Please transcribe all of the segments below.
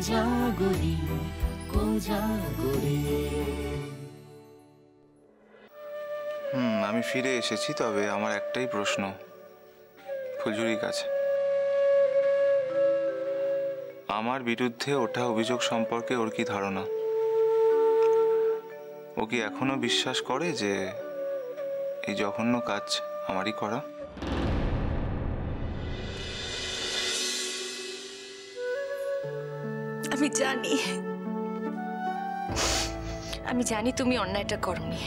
কোজাগরি কোজাগরি। আমি ফিরে এসেছি, তবে আমার একটাই প্রশ্ন ফুলঝুরির কাছে। আমার বিরুদ্ধে ওঠা অভিযোগ সম্পর্কে ওর কি ধারণা? ও কি এখনো বিশ্বাস করে যে এই জঘন্য কাজ আমারই করা? আমি জানি তুমি অন্যায়টা করনি,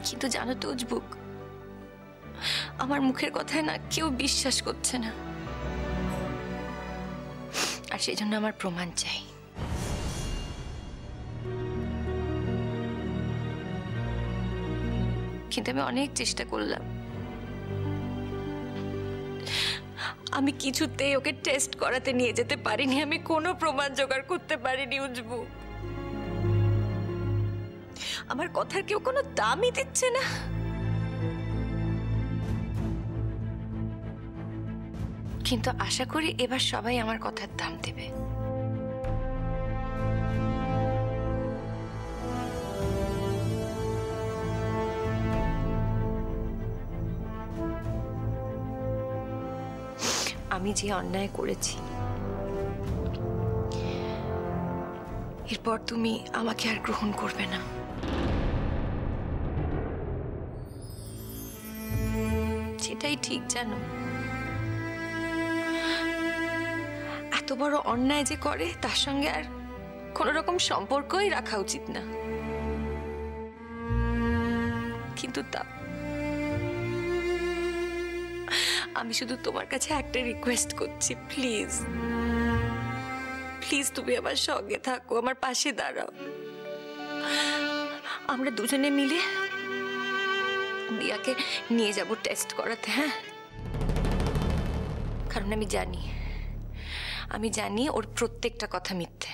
কিন্তু জানো তো উজবুক, আমার মুখের কথায় না কেউ বিশ্বাস করছে না, আর সেই জন্য আমার প্রমাণ চাই। কিন্তু আমি অনেক চেষ্টা করলাম, আমি কিছুতেই ওকে টেস্ট করাতে নিয়ে যেতে পারিনি, আমি কোনো প্রমাণ জোগাড় করতে পারিনি উজবুক। আমার কথার কেউ কোনো দামই দিচ্ছে না। কিন্তু আশা করি এবার সবাই আমার কথার দাম দেবে। আমি যে অন্যায় করেছি, এরপর তুমি আমাকে আর গ্রহণ করবে না। সেটাই ঠিক, জানো। এত বড় অন্যায় যে করে তার সঙ্গে আর কোনো রকম সম্পর্কই রাখা উচিত না, কিন্তু তা আমি শুধু তোমার কাছে একটা রিকোয়েস্ট করছি, প্লিজ প্লিজ তুমি আমার সঙ্গে থাকো, আমার পাশে দাঁড়াও। আমরা দুজনে মিলে দিয়াকে নিয়ে যাব টেস্ট করাতে, হ্যাঁ? কারণ আমি জানি ওর প্রত্যেকটা কথা মিথ্যে।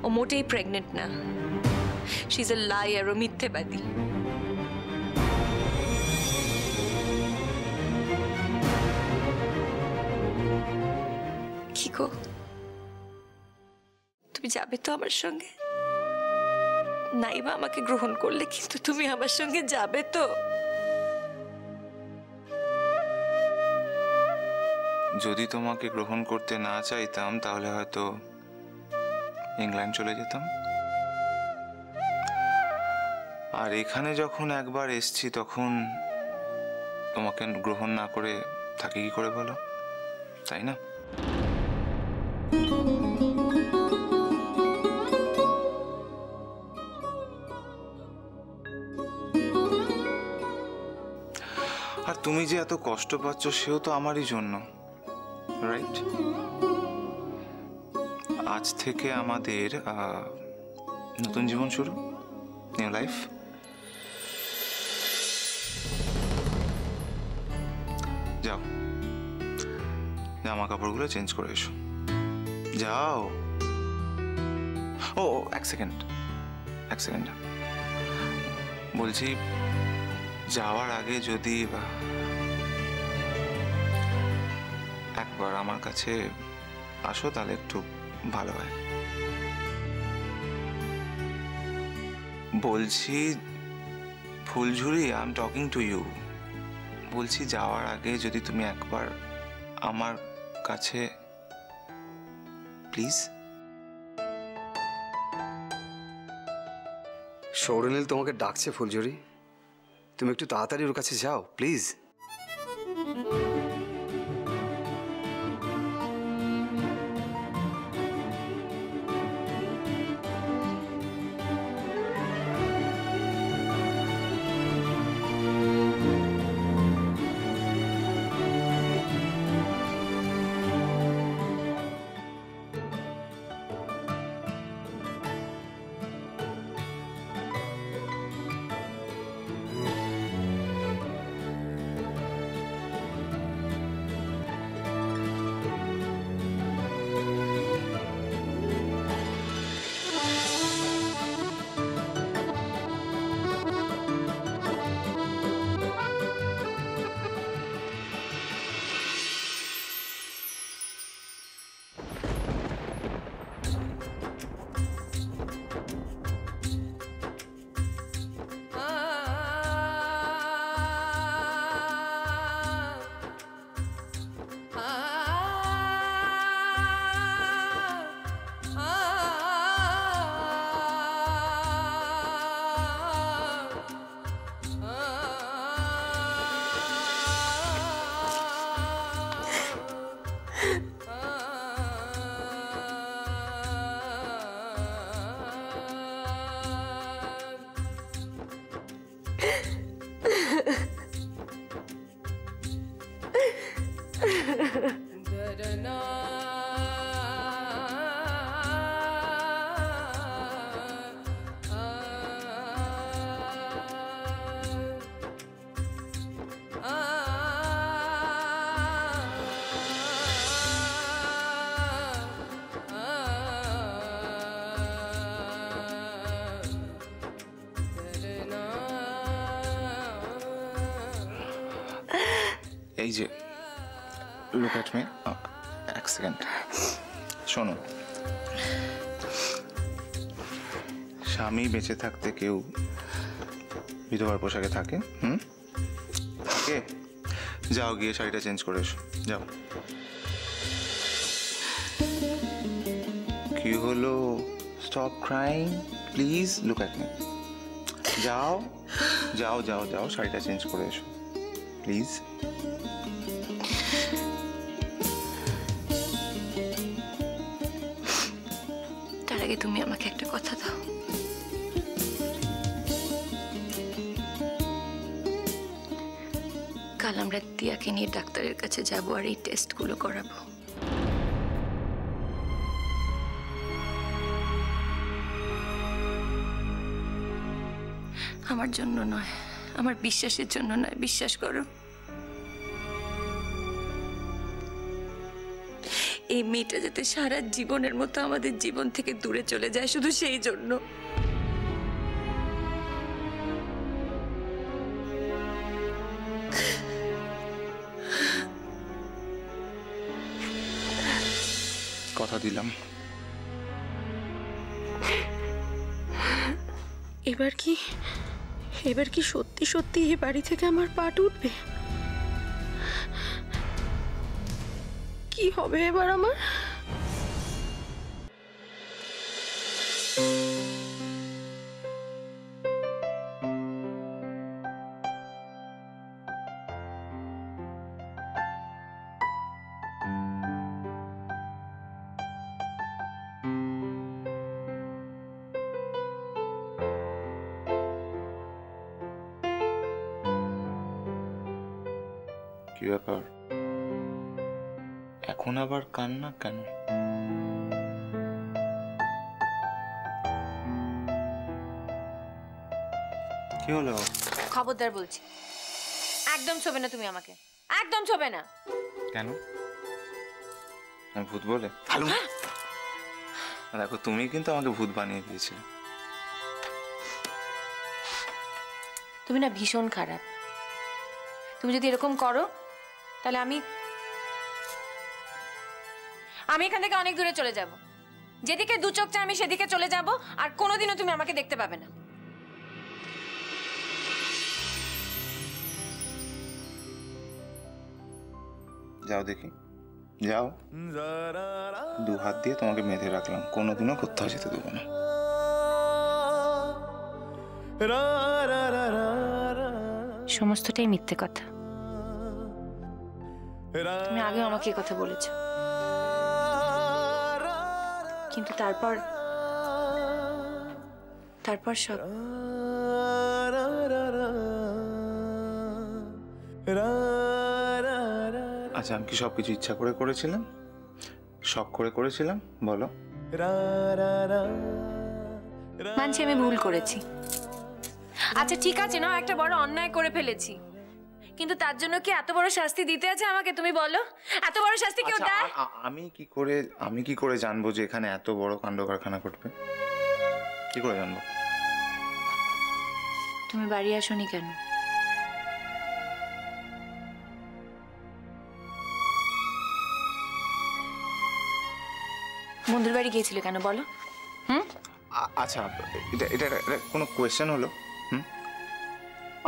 ও মোটেই প্রেগনেন্ট না, শি ইজ এ লায়ার, ও মিথ্যেবাদী। কি গো, তুমি যাবে তো আমার সঙ্গে? নাইবা আমাকে গ্রহণ করলে, কিন্তু তুমি আমার সঙ্গে যাবে তো? যদি তোমাকে গ্রহণ করতে না চাইতাম তাহলে হয়তো ইংল্যান্ড চলে যেতাম। আর এখানে যখন একবার এসছি তখন তোমাকে গ্রহণ না করে থাকি কি করে বলো, তাই না? আর তুমি যে এত কষ্ট পাচ্ছ সেও তো আমারই জন্য, রাইট? আজ থেকে আমাদের নতুন জীবন শুরু, নিউ লাইফ। যাও, জামা কাপড়গুলো চেঞ্জ করে এসো, যাও। ও এক সেকেন্ড বলছি, যাওয়ার আগে যদি একবার আমার কাছে আসো তাহলে একটু ভালো হয়। বলছি ফুলঝুরি, I am talking to you. বলছি যাওয়ার আগে যদি তুমি একবার আমার কাছে প্লিজ। সৌরনীল তোমাকে ডাকছে ফুলঝুরি, তুমি একটু তাড়াতাড়ি ওর কাছে যাও প্লিজ। এই যে লুক অ্যাট মি, এক সেকেন্ড শোনো। স্বামী বেঁচে থাকতে কেউ বিধবার পোশাকে থাকে? থাকে? যাও গিয়ে শাড়িটা চেঞ্জ করে এসো, যাও। কি হলো? Stop crying please, look at me. যাও যাও যাও যাও, শাড়িটা চেঞ্জ করে এসো প্লিজ। তার আগে তুমি আমাকে একটা কথা দাও। কাল আমরা দিয়াকে নিয়ে ডাক্তারের কাছে যাব আর এই টেস্টগুলো করাবো। আমার জন্য নয়, আমার বিশ্বাসের জন্য নয়, বিশ্বাস করো। এই মেয়েটা যাতে সারা জীবনের মতো আমাদের জীবন থেকে দূরে চলে যায়, শুধু সেই জন্য। কথা দিলাম। এবার কি সত্যি সত্যি এই বাড়ি থেকে আমার পাট উঠবে? কি হবে এবার আমার? কি ব্যাপার, এখন আবার কান্না কেন? কি হলো? খবরদার বলছি, একদম ছবে না তুমি আমাকে, একদম ছবে না। কেন? আমি ভূত বলে? দেখো তুমি কিন্তু আমাকে ভূত বানিয়ে দিয়েছিলে। তুমি না ভীষণ খারাপ। তুমি যদি এরকম করো তাহলে আমি এখান থেকে অনেক দূরে চলে যাব। যেদিকে দু চোখ চাই আমি সেদিকে চলে যাব, আর কোনোদিনও তুমি আমাকে দেখতে পাবে না। যাও দেখি, যাও। দু হাত দিয়ে তোমাকে বেঁধে রাখলাম, কোনোদিনও কোথাও যেতে দেবো না। সমস্তটাই মিথ্যে কথা। তুমি আগেও আমাকে এই কথা বলেছ, কিন্তু তারপর সব আচ্ছা, আমি কি সবকিছু ইচ্ছা করে করেছিলাম, শখ করে করেছিলাম? বলো। মানছি আমি ভুল করেছি। আচ্ছা ঠিক আছে, না একটা বড় অন্যায় করে ফেলেছি, কিন্তু তার জন্য কি এত বড় শাস্তি দিতে আছে আমাকে? তুমি বলো, এত বড় শাস্তি কেউ দেয়? আমি কি করে জানবো যে এখানে এত বড় কাণ্ড কারখানা ঘটবে? কি করে জানবো? তুমি বাড়ি আসোনি কেন? বন্ধুর বাড়ি গিয়েছিলে কেন বলো? আচ্ছা, এটা কোনো কোয়েশ্চেন হলো?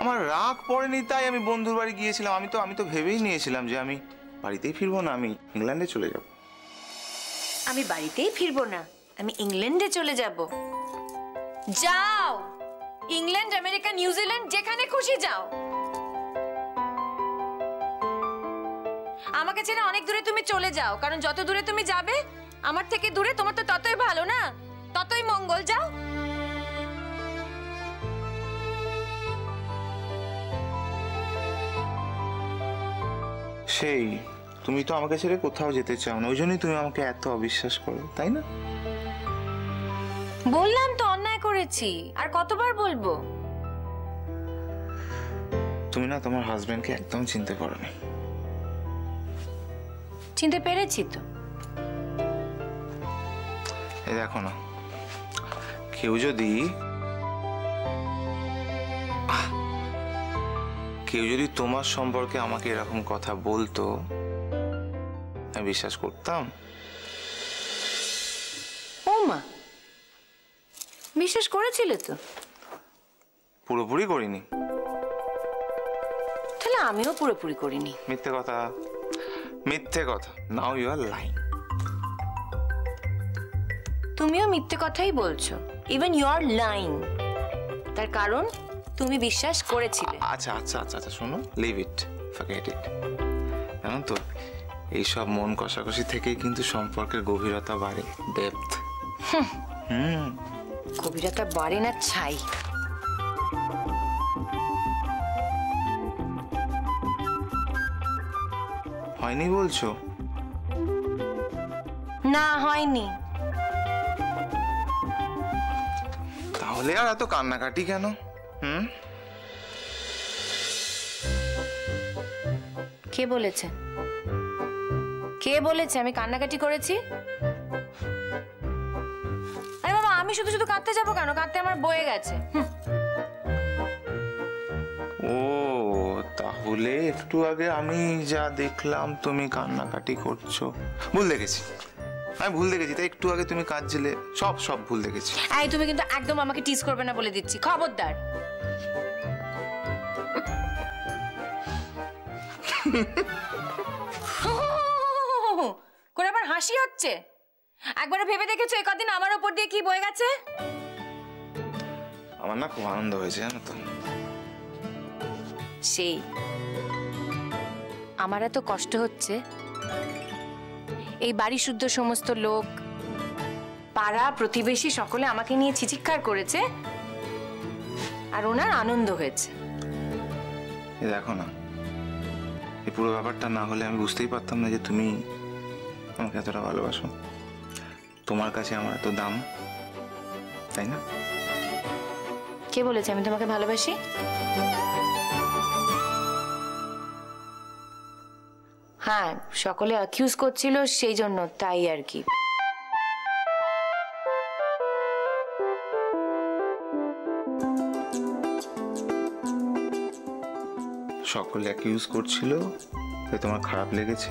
আমার রাগ পড়েনি তাই আমি বন্ধুর বাড়ি গিয়েছিলাম। আমি তো ভেবেই নিয়েছিলাম যে আমি বাড়িতেই ফিরবো না, আমি ইংল্যান্ডে চলে যাব। আমি বাড়িতেই ফিরবো না, আমি ইংল্যান্ডে চলে যাব। যাও, ইংল্যান্ড, আমেরিকা, নিউজিল্যান্ড, যেখানে খুশি যাও। আমাকে ছেড়ে অনেক দূরে তুমি চলে যাও, কারণ যত দূরে তুমি যাবে আমার থেকে দূরে তোমার তো ততই ভালো, না ততই মঙ্গল। যাও। সেই তুমি তো আমাকে ছেড়ে কোথাও যেতে চাও না, ওই জন্যই তুমি আমাকে এত অবিশ্বাস করো, তাই না? বললাম তো অন্যায় করেছি, আর কতবার বলবো? তুমি না তোমার হাজবেন্ডকে একদম চিনতে পারোনি। চিনতে পেরেছি তো। এই দেখো না, কেউ কেউ যদি তোমার সম্পর্কে আমাকে এরকম কথা বলতো আমি বিশ্বাস করতাম? ও মা, বিশ্বাস করেছিলে তো? পুরোপুরি করিনি। তাহলে আমিও পুরোপুরি করিনি। মিথ্যে কথা, মিথ্যে কথা। Now you are lying. তুমিও মিথ্যে কথাই বলছো। Even you are lying. তার কারণ তুমি বিশ্বাস করেছিলে। আচ্ছা আচ্ছা আচ্ছা আচ্ছা, শোনো, লিভ ইট, ফরগেট ইট। জানো তো, এইসব মন কষাকষি থেকেই কিন্তু সম্পর্কের গভীরতা বাড়ে, ডেপথ। গভীরতা বাড়ে না ছাই। হয়নি বলছো? না, হয়নি। তাহলে আর এত কান্নাকাটি কেন? কে বলেছে? কে বলেছে আমি কান্নাকাটি করেছি? আরে বাবা, আমি শুধু শুধু কাঁদতে যাবো কেন? কাঁদতে আমার বয়ে গেছে। ও তাহলে একটু আগে আমি যা দেখলাম তুমি কান্নাকাটি করছো, ভুল দেখেছি। আমি ভুল দেখেছি, তাই একটু আগে তুমি কাঁদছিলে, সব সব ভুল দেখেছি। এই তুমি কিন্তু একদম আমাকে টিজ করবে না বলে দিচ্ছি, খবরদার। করে আবার হাসি হচ্ছে। একবারে ভেবে দেখেছো এই কদিন আমার উপর দিয়ে কি বয়ে গেছে? আমার না খুব আনন্দ হয়েছে, জানো তো। সেই আমার এত কষ্ট হচ্ছে, এই বাড়ি শুদ্ধ সমস্ত লোক, পাড়া প্রতিবেশী সকলে আমাকে নিয়ে চিৎকার করেছে, আর ওনার আনন্দ হয়েছে। এই দেখো না, এই পুরো ব্যাপারটা না হলে আমি বুঝতেই পারতাম না যে তুমি আমাকে এতটা ভালোবাসো, তোমার কাছে আমার এত দাম, তাই না? কে বলেছে আমি তোমাকে ভালোবাসি? হ্যাঁ, সকলে অ্যাকিউজ করছিল সেই জন্য, তাই আর কি। সকলে অ্যাকিউজ করছিল, তাই তোমার খারাপ লেগেছে,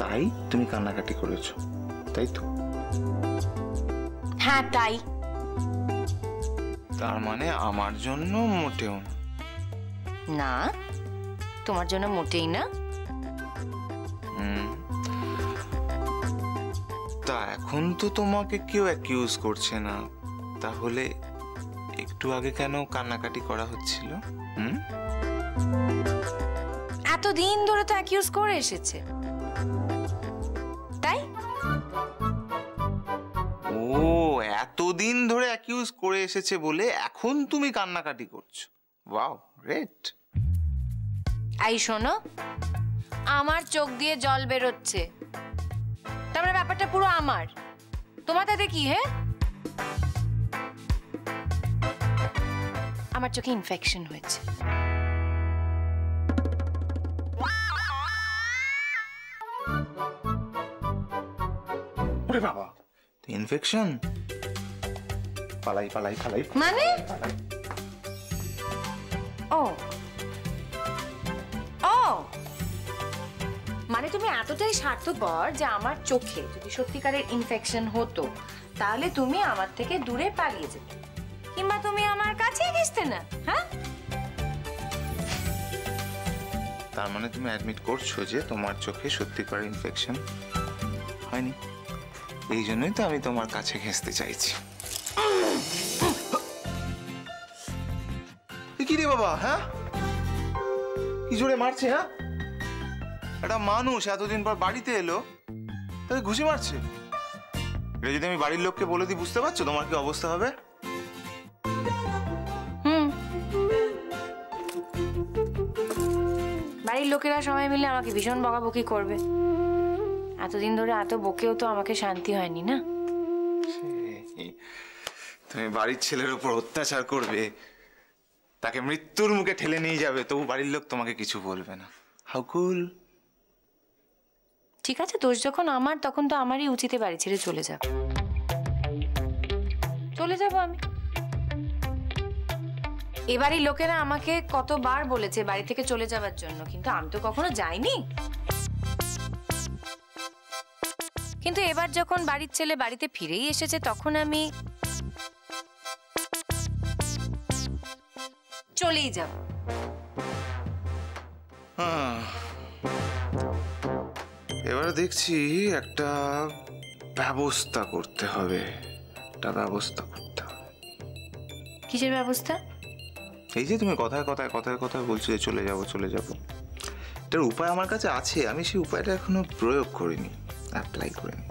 তাই তুমি কান্নাকাটি করেছো, তাই তো? হ্যাঁ, তাই। তার মানে আমার জন্য মোটেও না? না, তোমার জন্য মোটেই না। তা এখন তো তোমাকে কেউ অ্যাকিউজ করছে না, তাহলে একটু আগে কেন কান্নাকাটি করা হচ্ছিল? এতদিন ধরে তো অ্যাকিউজ করে এসেছে, তাই। ও, এতদিন ধরে অ্যাকিউজ করে এসেছে বলে এখন তুমি কান্নাকাটি করছো? Wow, great. এই শোনো, আমার চোখ দিয়ে জল বেরোচ্ছে, তারপরে ব্যাপারটা পুরো আমার, তোমার তাতে কি? হ্যাঁ, আমার চোখে ইনফেকশন হয়েছে। ওরে বাবা, ইনফেকশন? পালাই পালাই পালাই। মানে? ও ও, মানে তুমি এতটাই স্বার্থপর যে আমার চোখে যদি সত্যিকারের ইনফেকশন হতো তাহলে তুমি আমার থেকে দূরে পালিয়ে যেতে, কিংবা তুমি আমার কাছেই ঘেঁষতে না। হ্যাঁ, তার মানে তুমি অ্যাডমিট করছো যে তোমার চোখে সত্যিকার ইনফেকশন হয়নি, এই জন্যই তো আমি তোমার কাছে ঘেঁষতে চাইছি। কি রে বাবা, হ্যাঁ কি জোরে মারছে? হ্যাঁ, একটা মানুষ এতদিন পর বাড়িতে এলো, তাকে ঘুষি মারছে। এটা যদি আমি বাড়ির লোককে বলে দিই, বুঝতে পারছো তোমার কি অবস্থা হবে? বাড়ির লোকেরা সবাই মিলে আমাকে ভীষণ বকাবকি করবে। এতদিন ধরে এত বকেও তো আমাকে শান্তি হয়নি না। তুমি বাড়ির ছেলের উপর অত্যাচার করবে, তাকে মৃত্যুর মুখে ঠেলে নিয়ে যাবে, তবু বাড়ির লোক তোমাকে কিছু বলবে না। হাউ কুল। ঠিক আছে, দোষ যখন আমার, তখন তো আমারই উচিত বাড়ি ছেড়ে চলে যাব। চলে যাব আমি। এবারই লোকেরা আমাকে কতবার বলেছে বাড়ি থেকে চলে যাওয়ার জন্য, কিন্তু আমি তো কখনো যাইনি। কিন্তু এবার যখন বাড়ির ছেলে বাড়িতে ফিরেই এসেছে তখন আমি চলেই যাব। এবারে দেখছি একটা ব্যবস্থা করতে হবে। কিসের ব্যবস্থা? এই যে তুমি কথায় বলছো যে চলে যাব, এটার উপায় আমার কাছে আছে, আমি সেই উপায়টা এখনো প্রয়োগ করিনি, অ্যাপ্লাই করিনি।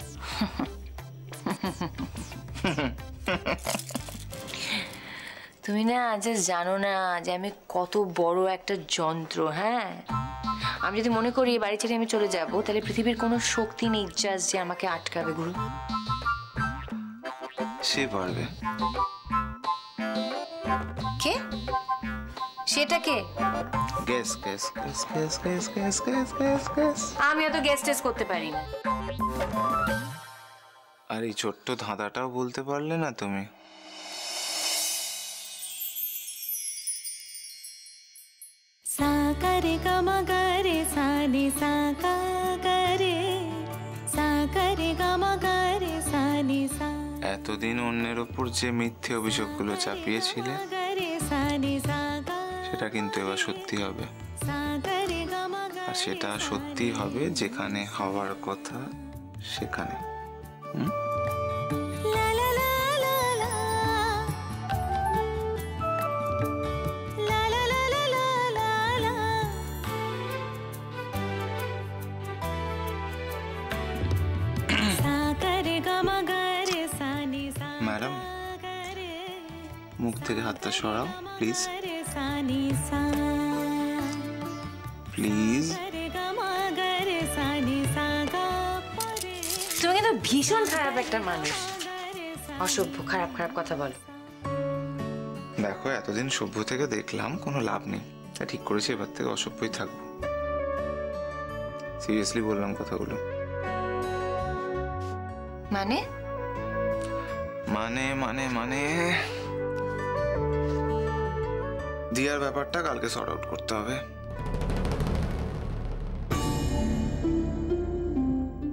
তুমি না আজ জানো না যে আমি কত বড় একটা যন্ত্র। হ্যাঁ, আমি যদি মনে করি বাড়ি ছেড়ে আমি চলে যাব, তাহলে পৃথিবীর কোনো শক্তি নেই জাস্ট যে আমাকে আটকাবে। গুরু, সে পারবে। কে? সেটা কে? গ্যাস। আমি এত গ্যাস টেস্ট করতে পারি না। আর এই ছোট্ট ধাঁধাটাও বলতে পারলে না তুমি? সাকারে গামা গারে সানি সাকারে সাকারে গামা গারে সানি সা। এতদিন অন্যের ওপর যে মিথ্যে অভিযোগগুলো চাপিয়েছিলে সেটা কিন্তু এবার সত্যি হবে, আর সেটা সত্যি হবে যেখানে হওয়ার কথা সেখানে। ম্যাডাম, মুখ থেকে হাতটা সরাও প্লিজ, প্লিজ। তুমি কিন্তু ভীষণ খারাপ একটা মানুষ, অসভ্য, খারাপ কথা বলো। দেখো, এতদিন সভ্য থেকে দেখলাম কোনো লাভ নেই, তাই ঠিক করেছি এবার থেকে অসভ্যই থাকবো। সিরিয়াসলি বললাম কথাগুলো। মানে দিয়ার ব্যাপারটা কালকে সর্ট আউট করতে হবে।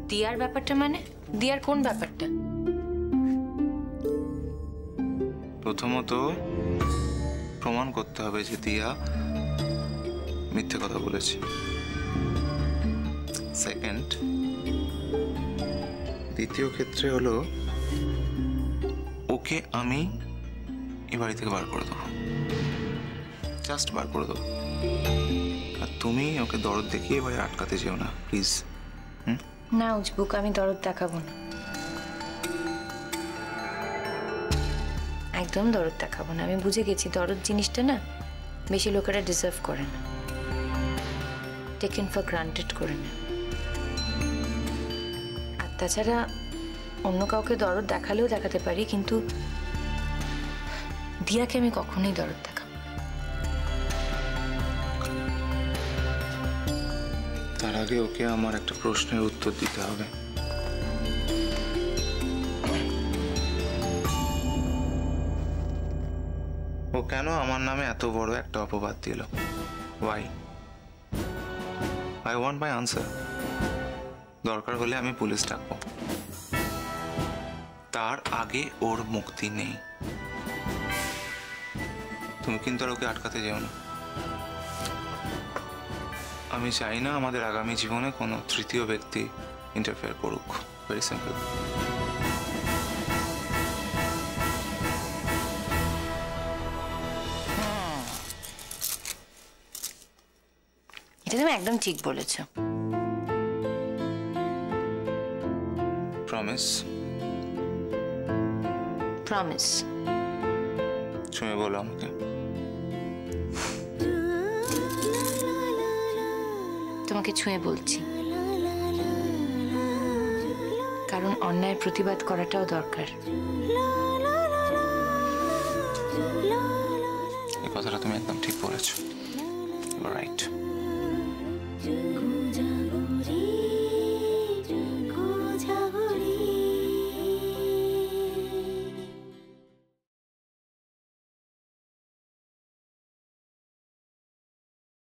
দিয়ার ব্যাপারটা মানে? দিয়ার কোন ব্যাপারটা? প্রথমত প্রমাণ করতে হবে যে দিয়া মিথ্যে কথা বলেছে। সেকেন্ড, দ্বিতীয় ক্ষেত্রে হলো ওকে আমি এ বাড়ি থেকে বার করে দেবো, জাস্ট বার করে দেবো। আর তুমি ওকে দরদ দেখিয়ে এবারে আটকাতে যেও না প্লিজ। না উজবুক, আমি দরদ দেখাবো না, একদম দরদ দেখাবো না। আমি বুঝে গেছি দরদ জিনিসটা না বেশি লোকেরা ডিজার্ভ করে না, টেকেন ফর গ্রান্টেড করে না। আর তাছাড়া অন্য কাউকে দরদ দেখালেও দেখাতে পারি, কিন্তু দিয়াকে আমি কখনোই দরদ দেখাবো। তার আগে ওকে আমার একটা প্রশ্নের উত্তর দিতে হবে। ও কেন আমার নামে এত বড় একটা অপবাদ দিল? Why? I want my answer. দরকার হলে আমি পুলিশ ডাকবো, তার আগে ওর মুক্তি নেই। তুমি কিন্তু আর ওকে আটকাতে যেও না। আমি চাই না আমাদের আগামী জীবনে কোনো তৃতীয় ব্যক্তি ইন্টারফেয়ার করুক। Very simple. এটা তুমি একদম ঠিক বলেছো। প্রমিস? প্রমিস। ছুঁয়ে বলো আমাকে। তোমাকে ছুঁয়ে বলছি, কারণ অন্যায়ের প্রতিবাদ করাটাও দরকার। এই কথাটা তুমি একদম ঠিক বলেছো। রাইট।